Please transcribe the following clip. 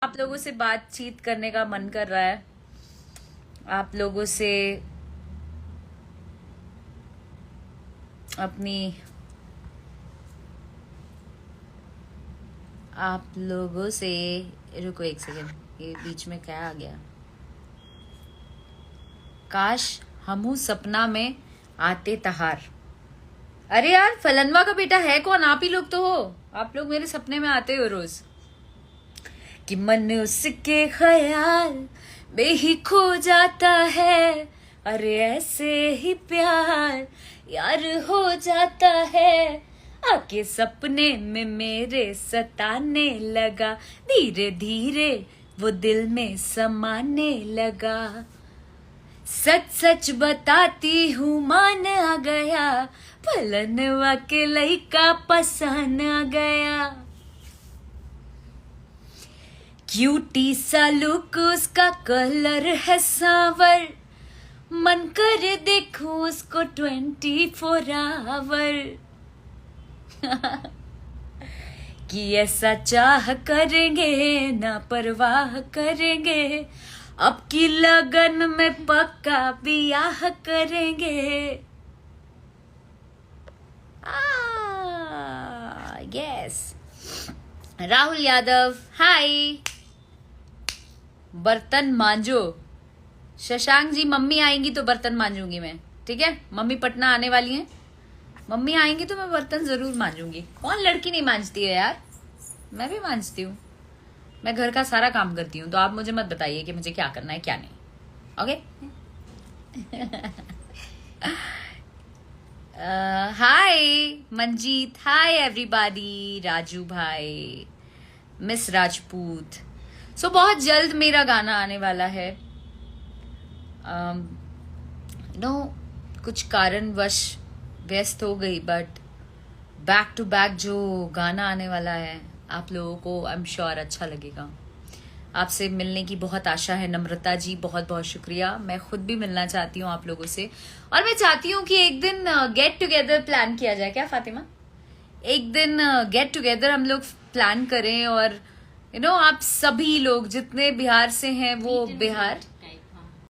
आप लोगों से बातचीत करने का मन कर रहा है। आप लोगों से अपनी आप लोगों से रुको एक सेकेंड, ये बीच में क्या आ गया। काश हमू सपना में आते तहार। अरे यार, फलनवा का बेटा है कौन? आप ही लोग तो हो। आप लोग मेरे सपने में आते हो रोज। कि मन उसके ख्याल में ही खो जाता है, अरे ऐसे ही प्यार यार हो जाता है। आके सपने में मेरे सताने लगा, धीरे धीरे वो दिल में समाने लगा। सच सच बताती हूँ मान आ गया, फलनवा के लइका पसंद आ गया। क्यूटी सा लुक उसका, कलर है सांवर, मन करे देखूं उसको 24 आवर। कि ऐसा चाह करेंगे ना परवाह करेंगे, अब की लगन में पक्का बियाह करेंगे। यस। राहुल यादव हाय। बर्तन मांजो। शशांक जी, मम्मी आएंगी तो बर्तन मांजूंगी मैं, ठीक है? मम्मी पटना आने वाली हैं, मम्मी आएंगी तो मैं बर्तन जरूर मांजूंगी। कौन लड़की नहीं मांजती है यार? मैं भी मांजती हूँ। मैं घर का सारा काम करती हूँ, तो आप मुझे मत बताइए कि मुझे क्या करना है क्या नहीं। ओके। हाय मंजीत, हाय एवरीबॉडी, राजू भाई, मिस राजपूत। सो बहुत जल्द मेरा गाना आने वाला है। कुछ कारणवश व्यस्त हो गई, बट बैक टू बैक जो गाना आने वाला है आप लोगों को आई एम श्योर अच्छा लगेगा। आपसे मिलने की बहुत आशा है। नम्रता जी बहुत बहुत शुक्रिया। मैं खुद भी मिलना चाहती हूँ आप लोगों से, और मैं चाहती हूँ कि एक दिन गेट टुगेदर प्लान किया जाए। क्या फातिमा? एक दिन गेट टुगेदर हम लोग प्लान करें, और आप सभी लोग जितने बिहार से हैं वो बिहार